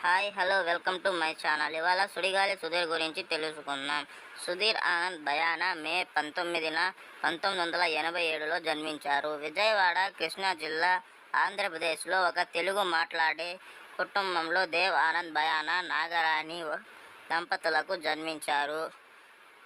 Hi hello welcome to my channel. ఇవాళ సుడిగాలి సుధీర్ గురించి తెలుసుకుందాం. సుధీర్ ఆనంద్ భయానా మే 19న 1987లో జన్మించారు. విజయవాడ, కృష్ణా జిల్లా, ఆంధ్రప్రదేశ్లో ఒక తెలుగు మాట్లాడే కుటుంబంలో దేవ్ ఆనంద్ భయానా, నాగరాణి దంపతులకు జన్మించారు.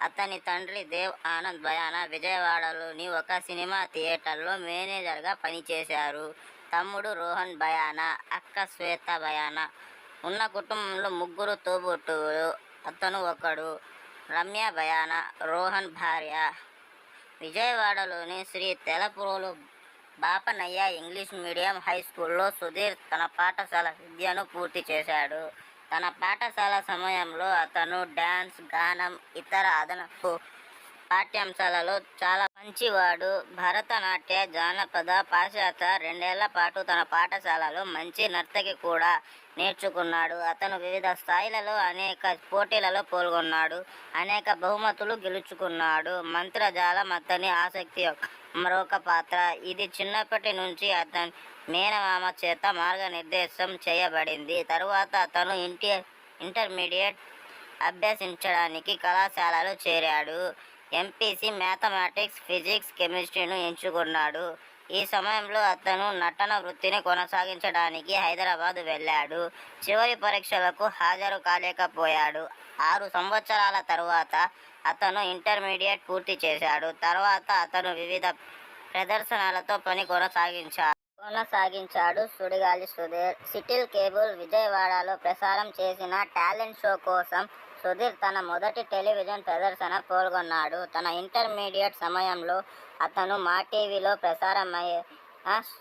అతని తండ్రి దేవ్ ఆనంద్ భయానా విజయవాడలోని ఒక సినిమా థియేటర్లో మేనేజర్గా పనిచేశారు. తమ్ముడు రోహన్ భయానా, అక్క శ్వేత భయానా ఉన్న కుటుంబంలో ముగ్గురు తోబుట్టువులు. అతను ఒకడు. రమ్య భయానా రోహన్ భార్య. విజయవాడలోని Shri Telaprolu Bapanayya English medium high స్కూల్లో సుధీర్ తన పాఠశాల విద్యను పూర్తి చేశాడు. తన పాఠశాల సమయంలో అతను డ్యాన్స్, గానం, ఇతర అదనపు పాఠ్యాంశాలలో చాలా మంచివాడు. భరతనాట్య, జానపద, పాశ్చాత్య 2 ఏళ్ల పాటు తన పాఠశాలలో మంచి నర్తకి కూడా నేర్చుకున్నాడు. అతను వివిధ స్థాయిలలో అనేక పోటీలలో పాల్గొన్నాడు. అనేక బహుమతులు గెలుచుకున్నాడు. మంత్రజాలం అతని ఆసక్తి యొక్క మరొక పాత్ర. ఇది చిన్నప్పటి నుంచి అతని మేనమామ చేత మార్గనిర్దేశం చేయబడింది. తరువాత అతను ఇంటర్మీడియట్ అభ్యసించడానికి కళాశాలలో చేరాడు. ఎంపీసీ మ్యాథమెటిక్స్, ఫిజిక్స్, కెమిస్ట్రీను ఎంచుకున్నాడు. ఈ సమయంలో అతను నటన వృత్తిని కొనసాగించడానికి హైదరాబాద్ వెళ్ళాడు. చివరి పరీక్షలకు హాజరు కాలేకపోయాడు. 6 సంవత్సరాల తరువాత అతను ఇంటర్మీడియట్ పూర్తి చేశాడు. తర్వాత అతను వివిధ ప్రదర్శనలతో పని కొనసాగించాడు. సుడిగాలి సుధీర్. సిటిల్ కేబుల్ విజయవాడలో ప్రసారం చేసిన టాలెంట్ షో కోసం సుధీర్ తన మొదటి టెలివిజన్ ప్రదర్శన పాల్గొన్నాడు. తన ఇంటర్మీడియట్ సమయంలో అతను మా టీవీలో ప్రసారమయ్యే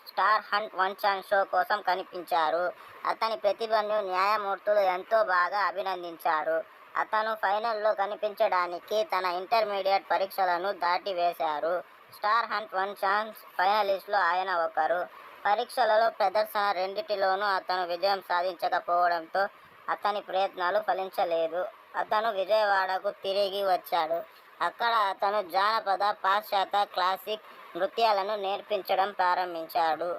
star hunt one chance show కోసం కనిపించారు. అతని ప్రతిభను న్యాయమూర్తులు ఎంతో బాగా అభినందించారు. అతను ఫైనల్లో కనిపించడానికి తన ఇంటర్మీడియట్ పరీక్షలను దాటివేశారు. స్టార్ హంట్ వన్ ఛాన్స్ ఫైనలిస్టులో ఆయన ఒకరు. పరీక్షలలో ప్రదర్శన రెండిటిలోనూ అతను విజయం సాధించకపోవడంతో అతని ప్రయత్నాలు ఫలించలేదు. అతను విజయవాడకు తిరిగి వచ్చాడు. అక్కడ అతను జానపద, పాశ్చాత్య, క్లాసిక్ నృత్యాలను నేర్పించడం ప్రారంభించాడు.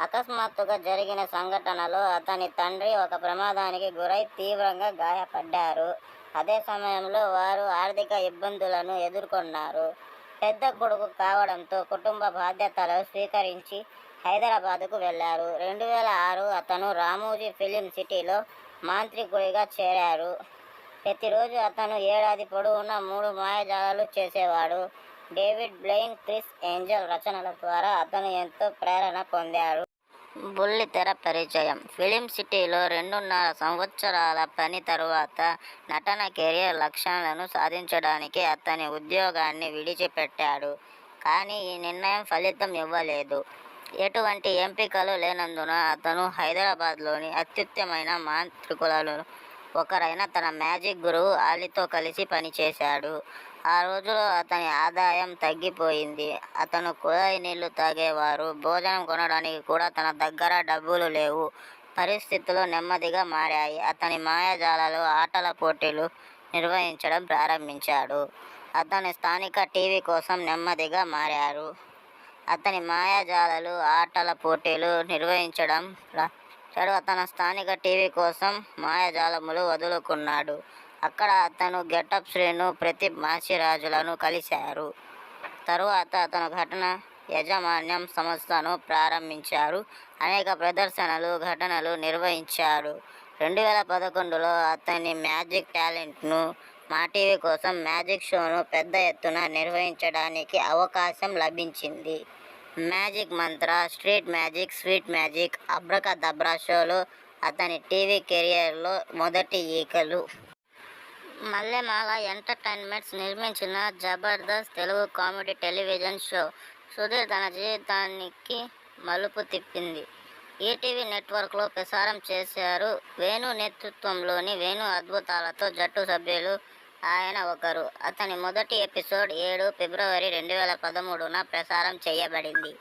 అకస్మాత్తుగా జరిగిన సంఘటనలో అతని తండ్రి ఒక ప్రమాదానికి గురై తీవ్రంగా గాయపడ్డారు. అదే సమయంలో వారు ఆర్థిక ఇబ్బందులను ఎదుర్కొన్నారు. పెద్ద కొడుకు కావడంతో కుటుంబ బాధ్యతలు స్వీకరించి హైదరాబాదుకు వెళ్లారు. 2006 అతను రామోజీ ఫిలిం సిటీలో మాంత్రికుడిగా చేరారు. ప్రతిరోజు అతను ఏడాది పొడవునా 3 మాయాజాలాలు చేసేవాడు. డేవిడ్ బ్లెయిన్, క్రిస్ ఏంజల్ రచనల ద్వారా అతను ఎంతో ప్రేరణ పొందాడు. బుల్లితెర పరిచయం. ఫిలిం సిటీలో 2.5 సంవత్సరాల పని తరువాత నటన కెరీర్ లక్ష్యాలను సాధించడానికి అతని ఉద్యోగాన్ని విడిచిపెట్టాడు. కానీ ఈ నిర్ణయం ఫలితం ఇవ్వలేదు. ఎటువంటి ఎంపికలు లేనందున అతను హైదరాబాద్లోని అత్యుత్తమైన మాంత్రికులలో ఒకరైన తన మ్యాజిక్ గురువు ఆలీతో కలిసి పనిచేశాడు. ఆ రోజులో అతని ఆదాయం తగ్గిపోయింది. అతను కుళాయి నీళ్లు తాగేవారు. భోజనం కొనడానికి కూడా తన దగ్గర డబ్బులు లేవు. పరిస్థితులు నెమ్మదిగా మారాయి. అతని మాయాజాలాలు ఆటల పోటీలు నిర్వహించడం ప్రారంభించాడు. అతని స్థానిక టీవీ కోసం నెమ్మదిగా మారారు. అతని మాయాజాలాలు ఆటల పోటీలు నిర్వహించడం తన స్థానిక టీవీ కోసం మాయాజాలములు వదులుకున్నాడు. అక్కడ అతను గెటప్ శ్రీను, ప్రదీప్ మాచిరాజులను కలిశారు. తరువాత అతను ఘటన యాజమాన్యం సంస్థను ప్రారంభించారు. అనేక ప్రదర్శనలు, ఘటనలు నిర్వహించాడు. 2011లో అతని మ్యాజిక్ టాలెంట్ను మా టీవీ కోసం మ్యాజిక్ షోను పెద్ద ఎత్తున నిర్వహించడానికి అవకాశం లభించింది. మ్యాజిక్ మంత్ర, street magic, sweet magic, abracadabra షోలు అతని టీవీ కెరియర్లో మొదటి ఈకలు. మల్లెమాల ఎంటర్టైన్మెంట్స్ నిర్మించిన Jabardasth Telugu comedy television show Sudheer తన జీవితానికి మలుపు తిప్పింది. ఈటీవీ నెట్వర్క్లో ప్రసారం చేశారు. వేణు నేతృత్వంలోని వేణు అద్భుతాలతో జట్టు సభ్యులు ఆయన ఒకరు. అతని మొదటి ఎపిసోడ్ 7 ఫిబ్రవరి 2013న ప్రసారం చేయబడింది.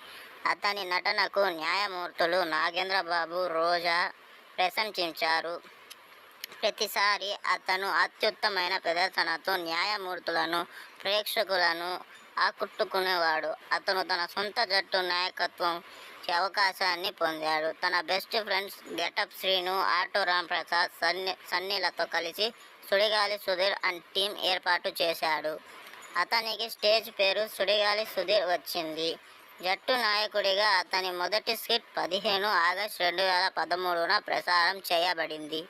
అతని నటనకు న్యాయమూర్తులు నాగేంద్రబాబు, రోజా ప్రశంసించారు. ప్రతిసారి అతను అత్యుత్తమైన ప్రదర్శనతో న్యాయమూర్తులను, ప్రేక్షకులను ఆకట్టుకునేవాడు. అతను తన సొంత జట్టు నాయకత్వం నటించే అవకాశాన్ని పొందాడు. తన best friends getup Srinu, auto Ramprasad, సన్నీలతో కలిసి సుడిగాలి సుధీర్ అండ్ టీం ఏర్పాటు చేశాడు. అతనికి స్టేజ్ పేరు సుడిగాలి సుధీర్ వచ్చింది. జట్టు నాయకుడిగా అతని మొదటి స్కిట్ 15 ఆగస్టు 2013న ప్రసారం చేయబడింది.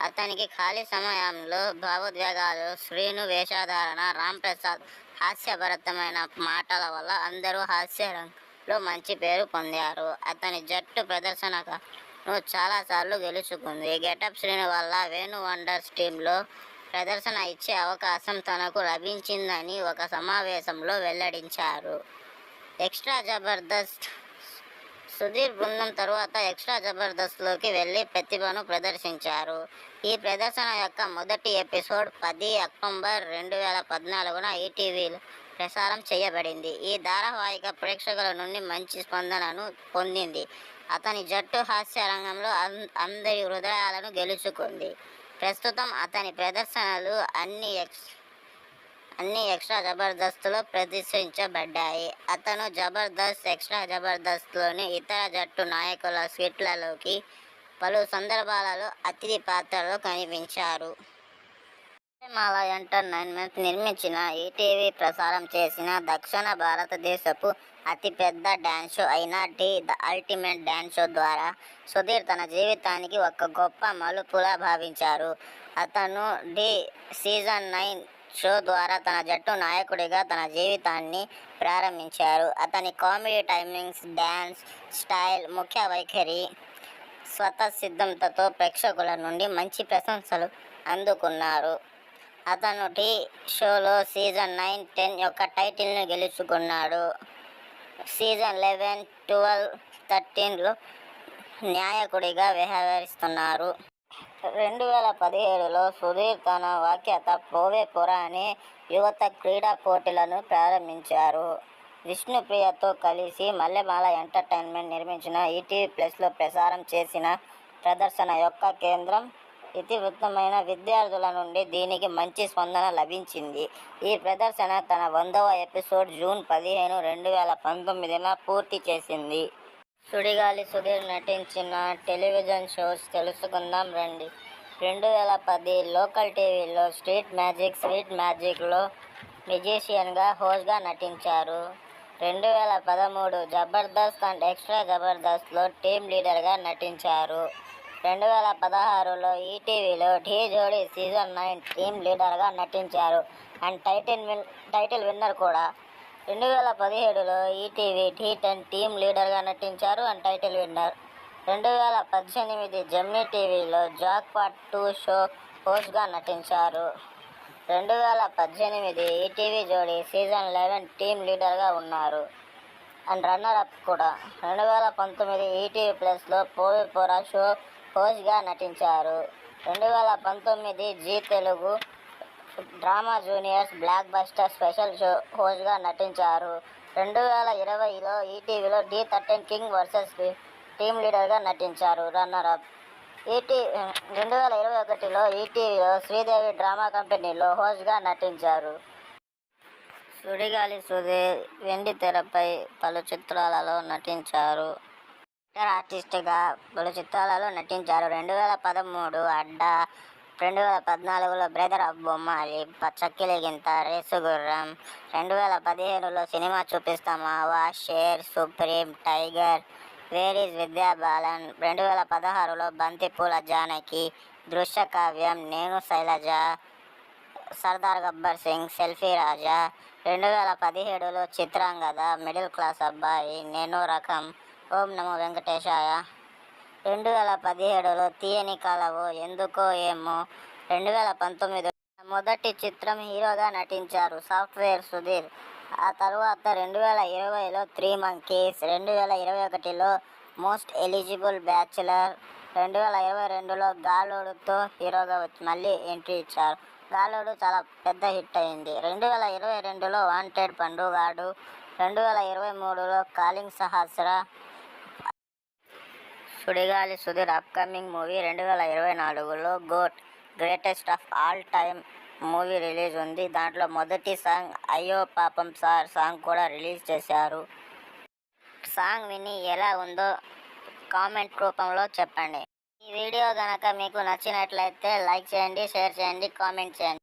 అతనికి ఖాళీ సమయంలో భావోద్వేగాలు, శ్రీను వేషధారణ, రాంప్రసాద్ హాస్యభరితమైన మాటల వల్ల అందరూ హాస్యరంగంలో మంచి పేరు పొందారు. అతని జట్టు ప్రదర్శనను చాలాసార్లు గెలుచుకుంది. గెటప్ శ్రీను వల్ల వేణు వండర్స్ టీంలో ప్రదర్శన ఇచ్చే అవకాశం తనకు లభించిందని ఒక సమావేశంలో వెల్లడించారు. ఎక్స్ట్రా జబర్దస్త్ సుధీర్ బృందం తరువాత ఎక్స్ట్రా జబర్దస్త్లోకి వెళ్లి ప్రతిభను ప్రదర్శించారు. ఈ ప్రదర్శన యొక్క మొదటి ఎపిసోడ్ 10 అక్టోబర్ 2014న ఈటీవీలో ప్రసారం చేయబడింది. ఈ ధారావాహిక ప్రేక్షకుల నుండి మంచి స్పందనను పొందింది. అతని జట్టు హాస్య రంగంలో అందరి హృదయాలను గెలుచుకుంది. ప్రస్తుతం అతని ప్రదర్శనలు అన్ని ఎక్స్ట్రా జబర్దస్త్లో ప్రదర్శించబడ్డాయి. అతను జబర్దస్త్, ఎక్స్ట్రా జబర్దస్త్లోని ఇతర జట్టు నాయకుల స్కిట్లలోకి పలు సందర్భాలలో అతిథి పాత్రలో కనిపించారు. విజయమాల ఎంటర్టైన్మెంట్ నిర్మించిన, ఈటీవీ ప్రసారం చేసిన దక్షిణ భారతదేశపు అతిపెద్ద డ్యాన్స్ షో అయిన ద అల్టిమేట్ డ్యాన్స్ షో ద్వారా సుధీర్ తన జీవితానికి ఒక గొప్ప మలుపులా భావించారు. అతను సీజన్ 9 షో ద్వారా తన జట్టు నాయకుడిగా తన జీవితాన్ని ప్రారంభించారు. అతని కామెడీ టైమింగ్స్, డ్యాన్స్ స్టైల్, ముఖ్య వైఖరి, స్వతసిద్ధతతో ప్రేక్షకుల నుండి మంచి ప్రశంసలు అందుకున్నారు. అతను షోలో సీజన్ 9, 10 యొక్క టైటిల్ను గెలుచుకున్నాడు. సీజన్ 11, 12, 13లో నాయకుడిగా వ్యవహరిస్తున్నారు. 2017లో సుధీర్ తన వ్యాఖ్యాత పోవే పోరా అనే యువత క్రీడా పోటీలను ప్రారంభించారు. విష్ణుప్రియతో కలిసి మల్లెమాల ఎంటర్టైన్మెంట్ నిర్మించిన, ఈటీవీ ప్లస్లో ప్రసారం చేసిన ప్రదర్శన యొక్క కేంద్రం ఇతివృత్తమైన విద్యార్థుల నుండి దీనికి మంచి స్పందన లభించింది. ఈ ప్రదర్శన తన 100వ ఎపిసోడ్ జూన్ 15, 2019న పూర్తి చేసింది. సుడిగాలి సుధీర్ నటించిన టెలివిజన్ షోస్ తెలుసుకుందాం రండి. 2010 లోకల్ టీవీలో స్ట్రీట్ మ్యాజిక్లో మెజిషియన్గా హోస్ట్గా నటించారు. 2013 జబర్దస్త్ అండ్ ఎక్స్ట్రా జబర్దస్త్లో టీం లీడర్గా నటించారు. 2016లో ఈటీవీలో ఢీ జోడీ సీజన్ 9 టీం లీడర్గా నటించారు అండ్ టైటిల్ విన్నర్ కూడా. 2017లో ఈటీవీ ఢీ10 టీం లీడర్గా నటించారు అండ్ టైటిల్ విన్నర్. 2018 జెమినీ టీవీలో జాక్పాట్ 2 షో హోస్ట్గా నటించారు. 2018 ఈటీవీ జోడీ సీజన్ 11 టీం లీడర్గా ఉన్నారు అండ్ రన్నర్ అప్ కూడా. 2019 ఈటీవీ ప్లస్లో పోవే పోరా షో హోస్ట్గా నటించారు. 2019 Zee Telugu drama juniors blockbuster special show హోస్ట్గా నటించారు. 2020లో ఈటీవీలో డి13 కింగ్ వర్సెస్ టీం లీడర్గా నటించారు, రన్నర్ అప్. 2021లో ఈటీవీలో శ్రీదేవి డ్రామా కంపెనీలో హోస్ట్గా నటించారు. సుడిగాలి సుధీర్ వెండి తెరపై పలు చిత్రాలలో నటించారు. ఆర్టిస్ట్గా పలు చిత్రాలలో నటించారు. 2013 అడ్డా, 2014లో బ్రదర్ ఆఫ్ బొమ్మాలి, చక్కిలి గింత, రేసుగుర్రం, 2015లో Cinema Chupistama, Sher, Supreme, Tiger, where is Vidya Balan, 2016లో బంతిపూల జానకి, దృశ్య కావ్యం, నేను శైలజ, సర్దార్ గబ్బర్ సింగ్, సెల్ఫీ రాజా, 2017లో చిత్రాంగద, మిడిల్ క్లాస్ అబ్బాయి, నేను రకం, ఓం నమో వెంకటేశాయ, 2017లో తీయని కలవు, ఎందుకో ఏమో, 2019 మొదటి చిత్రం హీరోగా నటించారు సాఫ్ట్వేర్ సుధీర్. ఆ తరువాత 2020లో 3 మంకీస్, 2021లో మోస్ట్ ఎలిజిబుల్ బ్యాచులర్, 2022లో గాలోడుతో హీరోగా మళ్ళీ ఎంట్రీ ఇచ్చారు. గాలోడు చాలా పెద్ద హిట్ అయింది. 2022లో వాంటెడ్ పండుగాడు, 2023లో calling Sahasra. Sudigali Sudheer upcoming movie 2024లో goat greatest of all time movie release ఉంది. దాంట్లో మొదటి song Ayyo Papam sir song కూడా రిలీజ్ చేశారు. సాంగ్ విని ఎలా ఉందో కామెంట్ రూపంలో చెప్పండి. ఈ వీడియో గనక మీకు నచ్చినట్లయితే లైక్ చేయండి, షేర్ చేయండి, కామెంట్ చేయండి.